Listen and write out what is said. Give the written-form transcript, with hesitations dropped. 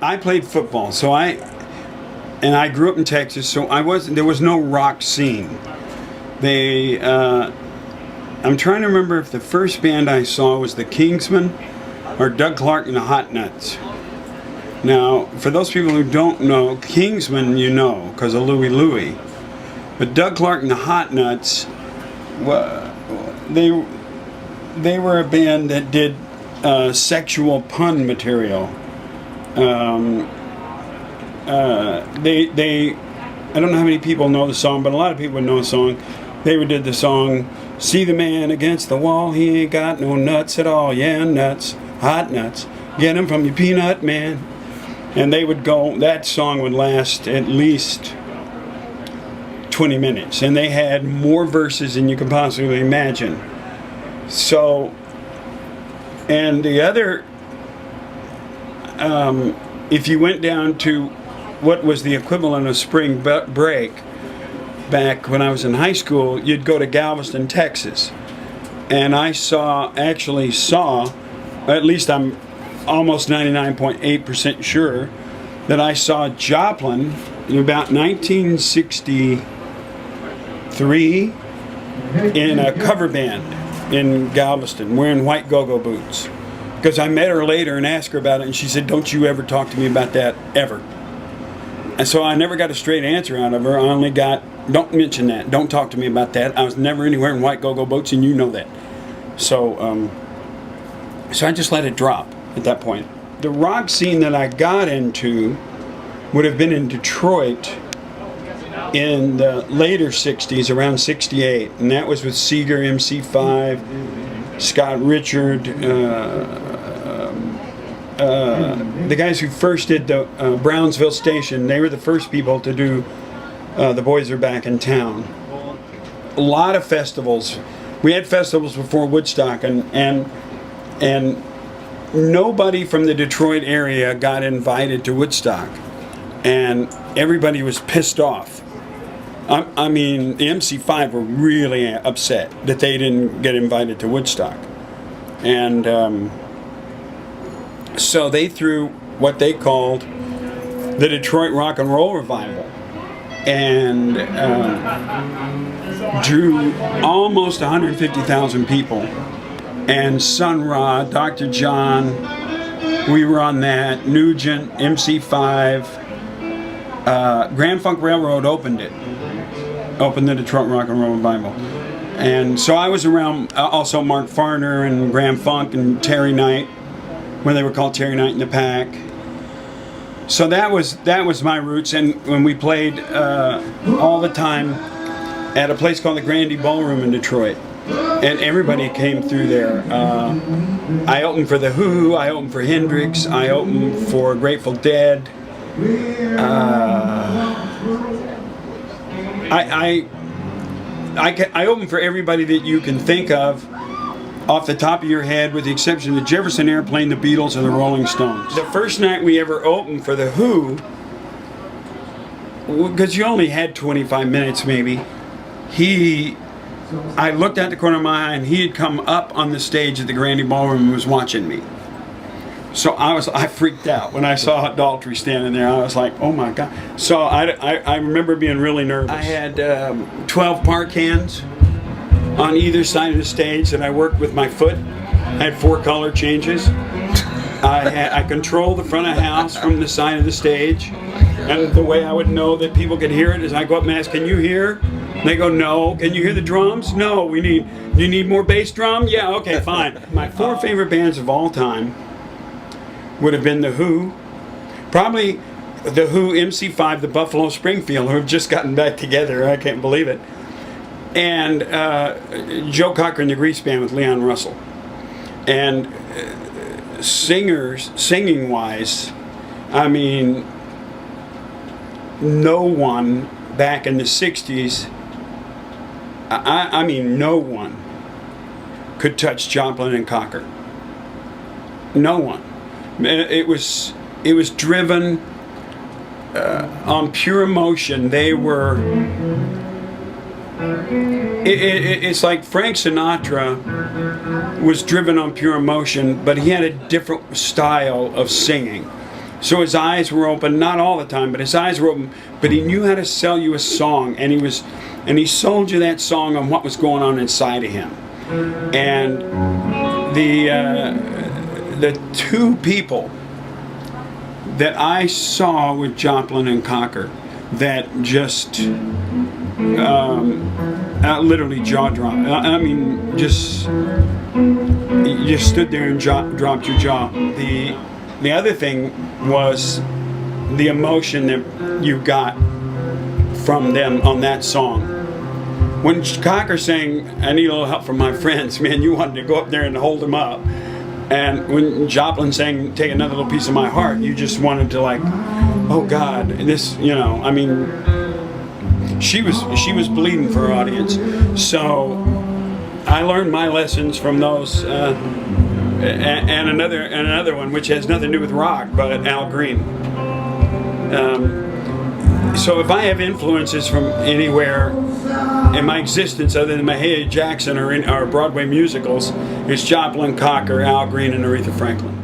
I played football, so I grew up in Texas, so there was no rock scene. I'm trying to remember if the first band I saw was the Kingsmen or Doug Clark and the Hot Nuts. Now, for those people who don't know, Kingsmen you know because of Louie Louie, but Doug Clark and the Hot Nuts, they were a band that did sexual pun material. I don't know how many people know the song, but a lot of people know the song. They did the song, "See the man against the wall, he ain't got no nuts at all. Yeah, nuts, hot nuts, get 'em from your peanut man." And they would go, that song would last at least 20 minutes. And they had more verses than you could possibly imagine. So, and the other, if you went down to what was the equivalent of spring break back when I was in high school, you'd go to Galveston, Texas. And I actually saw, at least I'm almost 99.8% sure, that I saw Joplin in about 1963 in a cover band in Galveston wearing white go-go boots. Because I met her later and asked her about it, and she said, "Don't you ever talk to me about that, ever." And so I never got a straight answer out of her. I only got, "Don't mention that. Don't talk to me about that. I was never anywhere in white go-go boots, and you know that." So I just let it drop at that point. The rock scene that I got into would have been in Detroit in the later 60s, around 68. And that was with Seeger, MC5, Scott Richard, the guys who first did the Brownsville Station. They were the first people to do The Boys Are Back in Town. A lot of festivals. We had festivals before Woodstock, and nobody from the Detroit area got invited to Woodstock, and everybody was pissed off. I mean, the MC5 were really upset that they didn't get invited to Woodstock. And so they threw what they called the Detroit Rock and Roll Revival, and drew almost 150,000 people. And Sun Ra, Dr. John, we were on that, Nugent, MC5, Grand Funk Railroad opened the Detroit Rock and Roll Revival. And so I was around, also Mark Farner and Grand Funk and Terry Knight, when they were called Terry Knight and the Pack. So that was my roots, and when we played all the time at a place called the Grandy Ballroom in Detroit, and everybody came through there. I opened for The Who, I opened for Hendrix, I opened for Grateful Dead. I opened for everybody that you can think of off the top of your head, with the exception of the Jefferson Airplane, the Beatles, and the Rolling Stones. The first night we ever opened for The Who, because you only had 25 minutes maybe, I looked out the corner of my eye and he had come up on the stage at the Grandy Ballroom and was watching me. So I freaked out when I saw Daltrey standing there. I was like, oh my God. So I remember being really nervous. I had 12 park hands on either side of the stage that I worked with my foot. I had 4 color changes. I controlled the front of the house from the side of the stage. And the way I would know that people could hear it is I go up and ask, "Can you hear?" And they go, "No." "Can you hear the drums?" "No." Do you need more bass drum?" "Yeah, okay, fine." My 4 favorite bands of all time would have been The Who, probably The Who, MC5, the Buffalo Springfield, who have just gotten back together. I can't believe it. And Joe Cocker and the Grease Band with Leon Russell. And singing wise, I mean, no one back in the 60s, I mean no one could touch Joplin and Cocker. No one. It was driven on pure emotion. They were. It's like Frank Sinatra was driven on pure emotion, but he had a different style of singing. So his eyes were open, not all the time, but his eyes were open. But he knew how to sell you a song, and he sold you that song on what was going on inside of him. And the two people that I saw with Joplin and Cocker that just literally jaw dropped. I mean, just you just stood there and dropped your jaw. The other thing was the emotion that you got from them on that song. When Cocker sang, "I need a little help from my friends," man, you wanted to go up there and hold him up. And when Joplin sang "Take Another Little Piece of My Heart," you just wanted to, like, oh God, this, you know, I mean, she was bleeding for her audience. So I learned my lessons from those, and another one which has nothing to do with rock, but Al Green. So if I have influences from anywhere in my existence other than Mahalia Jackson or Broadway musicals, it's Joplin, Cocker, Al Green, and Aretha Franklin.